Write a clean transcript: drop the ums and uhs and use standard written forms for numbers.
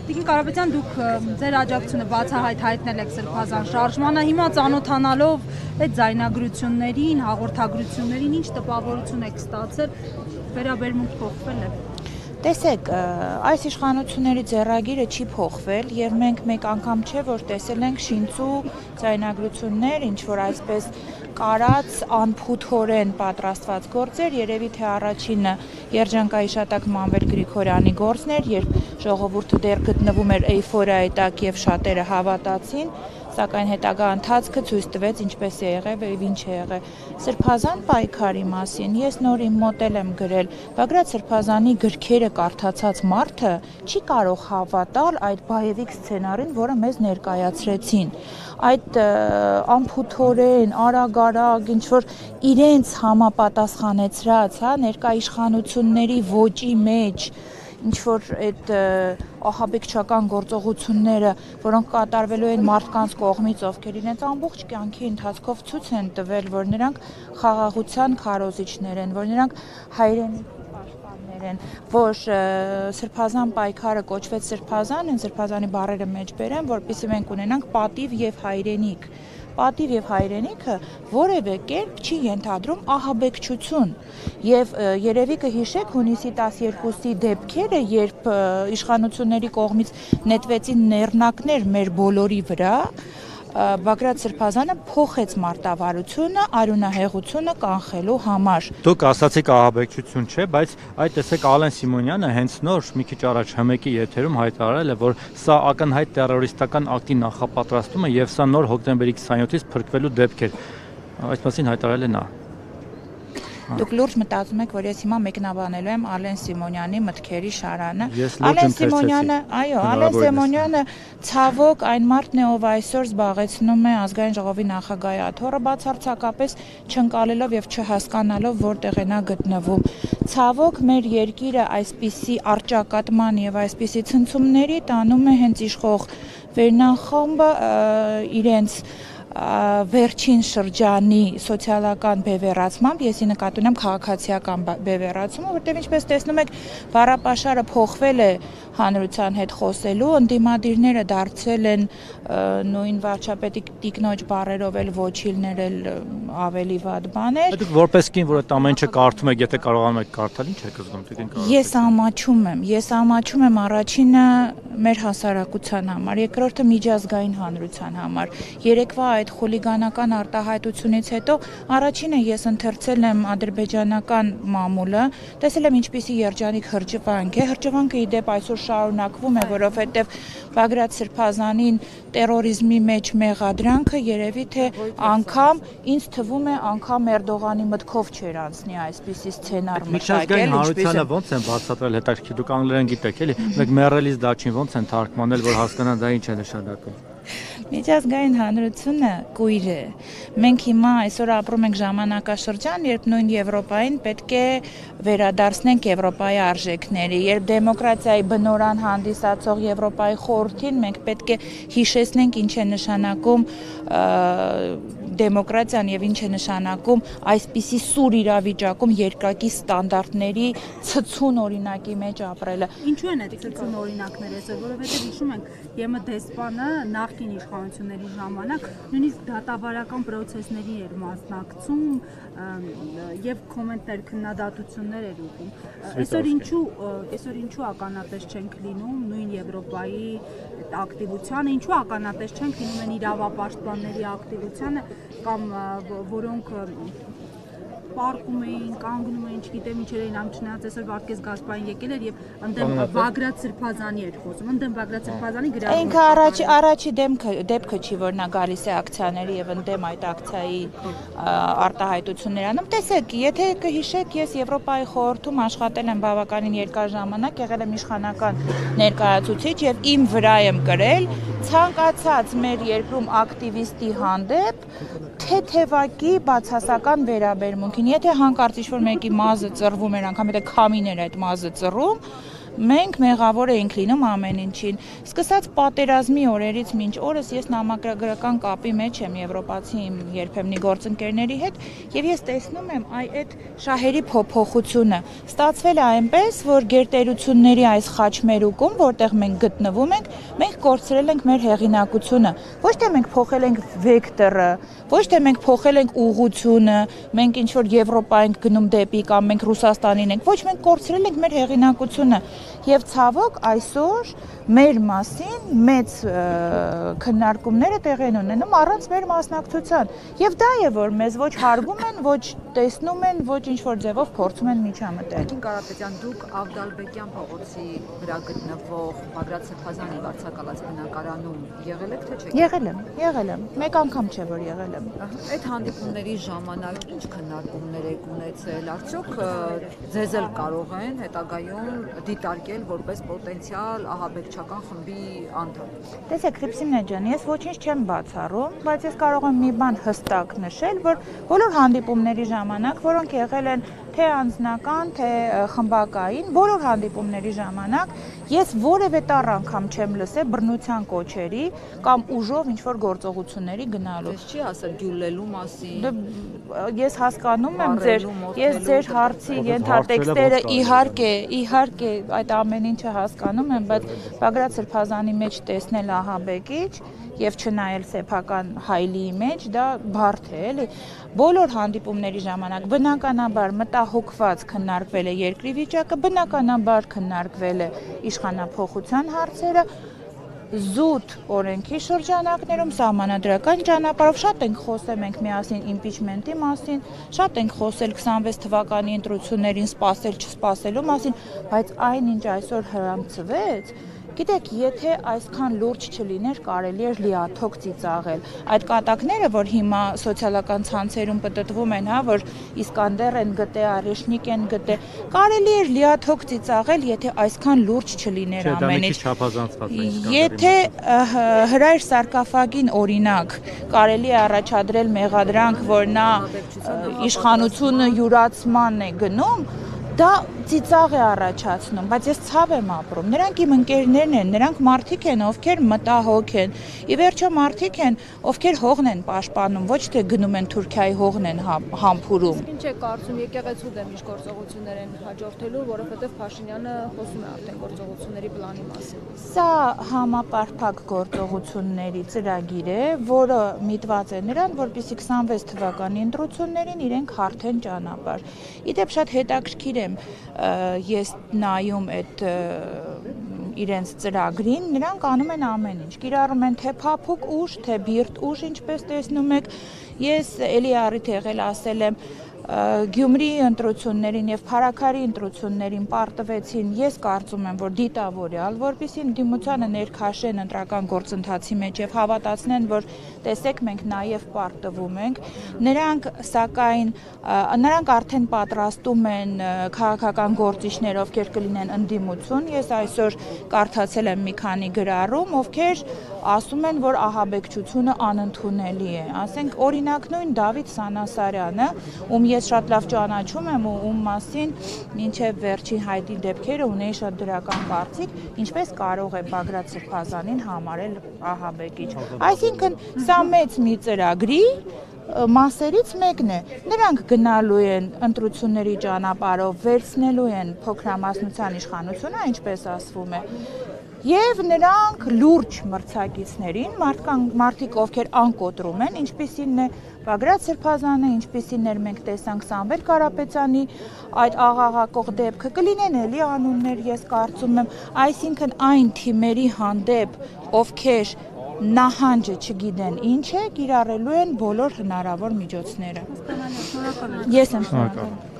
Տիկին Կարապետյան, դուք ձեր աջակցությունը բացահայտ հայտնել եք Սրբազան շարժմանը, հիմա ծանոթանալով այդ ձայնագրություններին, հաղորդագրություններին, ինչ տպավորություն եք ստացել, վերաբերմունք փոխվել է։ Տեսեք, այս իշխանությունների ձեռագիրը չի փոխվել եւ մենք մեկ անգամ չէ որ տեսել ենք շինծու ձայնագրություններ, ինչ որ այսպես կարած անփութորեն պատրաստված գործեր, երևի թե առաջինը երջանկայիշատակ Մանվել Գրիգորյանի գործն էր, երբ ժողովուրդը դեռ գտնվում էր էյֆորիայի տակ եւ շատերը հավատացին, սակայն հետագա ընթացքը ցույց տվեց ինչպես է եղել եւ ինչ է եղել։ Սրբազան պայքարի մասին ես նոր իմ մոդել եմ գրել, Բագրատ Սրբազանի գրքերը կարդացած մարդը չի կարող հավատալ այդ բայևիկ սցենարին, որը մեզ ներկայացրեցին։ Այդ անփութորեն, արագ, ինչ որ իրենց համապատասխանեցրած, ներկա իշխանությունների ոճի մեջ ինչ որ այդ ահաբեկչական գործողությունները, որոնք կատարվելու են մարդկանց կողմից, ովքեր իրենց ամբողջ կյանքի ընթացքով ցույց են տվել, որ նրանք խաղաղության քարոզիչներ են, որ նրանք հայրենիքի պաշտպաններ են, որ Սրբազան պայքարը կոչվեց Սրբազան, են Սրբազանի բառերը մեջ բերեմ, որպեսզի մենք ունենանք պատիվ եւ հայրենիք։ Պատիվ եւ հայրենիքը որևէ կերպ չի ենթադրում ահաբեկչություն եւ երևի կհիշեք հունիսի 12-ի դեպքերը, երբ իշխանությունների կողմից նետվեցին նեռնակներ մեր բոլորի վրա, Բագրատ Սրբազանը փոխեց մարտավարությունը, արյունահեղությունը կանխելու համար։ Դուք ասացիք ահաբեկչություն չէ, բայց այդ տեսեք Ալեն Սիմոնյանը հենց նոր մի քիչ առաջ ՀՄԿ-ի եթերում հայտարարել է, որ սա ակնհայտ տերորիստական ակտի նախապատրաստում է եւ սա նոր հոկտեմբերի 27-ից փրկվելու դեպք էր։ Այս մասին հայտարարել է նա։ Դուք լուրջ մտածում եք, որ ես հիմա մեկնաբանելու եմ Ալեն Սիմոնյանի մտքերի շարանը։ Ալեն Սիմոնյանը ցավոք այն մարդն է, ով այսօր զբաղեցնում է ազգային ժողովի նախագահի աթոռը, բացարձակապես չընկալելով եւ չհասկանալով որտեղ է նա գտնվում։ Ցավոք մեր երկիրը այսպիսի առճակատման եւ այսպիսի ցնցումների տանում է հենց իշխող Վերնախումբը իրենց վերջին շրջանի սոցիալական բևեռացմամբ, եսի նկատի ունեմ քաղաքացիական բևեռացումը, որտեղ ինչպես տեսնում եք, բառապաշարը փոխվել է հանրության հետ խոսելու, ընդդիմադիրները դարձել են նույն վարչապետի տիկնոջ բառերով էլ ոչիլներ էլ ավելի վատ բաներ։ Դուք որպես կին, որ այդ ամեն ինչը կարդում եք, եթե կարողանում եք կարդալ, ինչ եք զգում, տիկին Կարապետյան։ Ես ամաչում եմ առաջինը մեր հասարակության համար, երկրորդը միջազգային հանրության համար։ Երեկվա այդ խուլիգանական արտահայտությունից հետո առաջինը ես ընթերցել եմ ադրբեջանական մամուլը, տեսել եմ ինչպիսի երջանիկ հրճվանք է, հրճվանքը ի դեպ այսօր շարունակվում է, որովհետև Բագրատ Սրբազանին տերորիզմի մեջ մեղադրանքը երևի թե անգամ ինձ թվում է անգամ Էրդողանի մտքով չէր անցնի այսպիսի սցենար մշակել, ինչպես ոնց են բացատրել, հետաքրքիր, դուք անգլերեն գիտեք, էլի, մեկ մեռելից դաչին ոնց են թարգմանել, որ հասկանան դա ինչ է նշանակում։ Միջազգային հանրությունը կույր է։ Մենք հիմա այսօր ապրում ենք ժամանակաշրջան, երբ նույն Եվրոպային պետք է վերադարձնենք Եվրոպայի արժեքների, երբ դեմոկրատիայի բնորան հանդիսացող Եվրոպայի խորհրդին մենք պետք է հիշեցնենք ինչ է նշանակում դեմոկրատիան եւ ինչ է նշանակում այսպիսի սուր իրավիճակում երկակի ստանդարտների ցցուն օրինակի մեջ ապրելը։ Ինչու են այդ ցցուն օրինակները, որովհետեւ հիշում ենք ԵՄ դեսպանը նախկին իշխանությունների ժամանակ նույնիսկ դատավարական պրոցեսների էր մասնակցում եւ կոմենտներ, քննադատություններ էր ուղղում։ Այսօր ինչու ականատես չենք լինում նույն Եվրոպայի ակտիվությանը, ինչու ականատես չենք լինում են իրավապաշտպանների ակտիվությանը կամ որոնք պարկում էին, կանգնում էին, չգիտեմ ինչեր էին ամ չնայած այսօր Վարդգես Գասպարին եկել էր եւ ընդդեմ Բագրատ Սրբազանի էր խոսում, ընդդեմ Բագրատ Սրբազանի գրառում։ Ինքը առաջի դեպքը չի, որ նա գալիս է ակցիաների եւ ընդդեմ այդ ակցիայի արտահայտություններ անում։ Տեսեք, եթե կհիշեք, ես Եվրոպայի խորհրդում աշխատել եմ բավականին երկար ժամանակ, եղել եմ իշխանական ներկայացուցիչ եւ իմ վրա եմ կրել ցանկացած մեր երկրում ակտիվիստի հանդեպ թեթևակի բացասական վերաբերմունքին։ Եթե հանկարծ ինչ-որ մեկի մազը ծռվում էր, անգամ եթե քամին էր այդ մազը ծռում, մենք մեղավոր էինք լինում ամեն ինչին։ Սկսած պատերազմի օրերից մինչ օրս ես նամակագրական կապի մեջ եմ եվրոպացի իմ երբեմնի գործընկերների հետ եւ ես տեսնում եմ այդ շահերի փոփոխությունը։ Ստացվել է այնպես, որ գերտերությունների այս խաչմերուկում, որտեղ մենք գտնվում ենք, մենք կորցրել ենք մեր հեղինակությունը։ Ոչ թե մենք փոխել ենք վեկտորը, ոչ թե մենք փոխել ենք ուղղությունը, մենք ինչ որ Եվրոպա ենք գնում դեպի կամ մենք Ռուսաստանին ենք, ոչ մենք կորցրել ենք մեր հեղինակությունը եւ ցավոք այսօր մեր մասին մեծ քննարկումները տեղի են ունենում առանց մեր մասնակցության եւ դա է որ մեզ ոչ հարգում են, ոչ տեսնում են, ոչ ինչ որ ձևով փորձում են միջամտել։ Կարապետյան, դուք Ավդալբեկյան փողոցի վրա գտնվող Բագրատ Սրբազանի վարձակալած բնակարանում եղել եք թե չէ։ Եղել եմ։ Մեկ անգամ չէ որ եղել եմ։ Այդ հանդիպումների ժամանակ ինչ քննարկումներ եք ունեցել, արդյոք ձեզ էլ կարող են հետագայում դիտարկել որպես պոտենցիալ ահաբեկչական խմբի անդամ։ Տեսեք, Խիփսիմնե ջան, ես ոչինչ չեմ բացառում, բայց ես կարող եմ մի բան հստակ նշել, որ բոլոր հանդիպումների ժամանակ, որոնք եղել են թե անձնական, թե խմբակային, բոլոր հանդիպումների ժամանակ ես որևէ տառ անգամ չեմ լսել բռնության կոչերի կամ ուժով ինչ-որ գործողությունների գնալու։ Ես չի ասել գյուլելու մասին։ Ես հասկանում եմ ձեր հարցի ենթատեքստերը, իհարկե այդ ամեն ինչը հասկանում եմ, բայց Բագրատ Սրբազանի մեջ տեսնել ահաբեկիչ եւ չնայել սեփական հայլիի մեջ դա բարդ է, էլի։ Բոլոր հանդիպումների ժամանակ բնականաբար մտահոգված քննարկվել է երկրի վիճակը, բնականաբար քննարկվել է իշխանափոխության հարցերը, զուտ օրենքի շրջանակներում սահմանադրական ճանապարհով շատ ենք խոսել մենք միասին իմպիչմենտի մասին, շատ ենք խոսել 26 թվականի ընտրություններին սպասել չսպասելու մասին, բայց այնինչ այսօր հрамցվեց, գիտեք, եթե այսքան լուրջ չլիներ, կարելի էր լիաթոք ծիծաղել։ Այդ կատակները, որ հիմա սոցիալական ցանցերում պտտվում են, որ Իսկանդեր են գտե, Արեշնիկ են գտե, կարելի էր լիաթոք ծիծաղել, եթե այսքան լուրջ չլիներ ամեն ինչ։ Եթե Հրայր Սարգսակին օրինակ կարելի է առաջադրել մեղադրանք, որ նա իշխանությունը յուրացման է գնում, դա ծիծաղ է առաջացնում, բայց ես ցավ եմ ապրում։ Նրանք իմ ընկերներն են, նրանք մարդիկ են, ովքեր մտահոգ են։ Ի վերջո մարդիկ են, ովքեր հողն են պաշտպանում, ոչ թե գնում են Թուրքիայի հողն են համբուրում։ Ինչ է կարծում, եկեղեցու դեմ ինչ գործողություններ են հաջորդելու, որովհետև Փաշինյանը խոսում է արդեն գործողությունների պլանի մասին։ Սա համապարփակ գործողությունների ծրագիր է, որը միտված է նրան, որպեսզի 26 թվականի ընտրություններին իրենք հարթեն ճանապարհ։ Իդեպ շատ հետաքրքիր ես նայում այդ իրենց ծրագրին, նրանք անում են ամեն ինչ, կիրառում են թե փափուկ ուժ, թե բիրտ ուժ, ինչպես տեսնում եք, ես էլի առիթ եղել ասել եմ, Գյումրիի ընտրություններին եւ Փարաքարի ընտրություններին պարտվեցին, ես կարծում եմ, որ դիտավորյալ, որպեսզի դիմությանը ներքաշեն ընտրական գործընթացի մեջ եւ հավատացնեն, որ տեսեք մենք նաեւ պարտվում ենք, նրանք սակայն նրանք արդեն պատրաստում են քաղաքական գործիչներ, ովքեր կլինեն ընդդիմություն, ես այսօր կարդացել եմ մի քանի գրառում, ովքեր ասում են, որ ահաբեկչությունը անընդունելի է, ասենք օրինակ նույն Դավիթ Սանասարյանը, ում ես շատ լավ ճանաչում եմ ու ում մասին մինչև վերջին հայտի դեպքերը ունեի շատ դրական կարծիք, ինչպես կարող է Բագրատ Սրբազանին համարել ահաբեկիչ։ Այսինքն սա մեծ մի ծրագրի մասերից մեկն է։ Նրանք գնալու են ընտրությունների ճանապարհով, վերցնելու են փոքրամասնության իշխանությունը, ինչպես ասվում է, եւ նրանք լուրջ մրցակիցներին, մարդիկ, ովքեր անկոտրում են, ինչպիսին է Բագրատ Սրբազանը, ինչպիսին էր մենք տեսանք Սամվել Կարապետյանի այդ աղաղակող դեպքը, կլինեն էլի անուններ, ես կարծում եմ, այսինքն այն թիմերի հանդեպ, ովքեր նահանջը չգիտեն ինչ է, կիրառելու են բոլոր հնարավոր միջոցները։ Ես եմ շնորհակալ։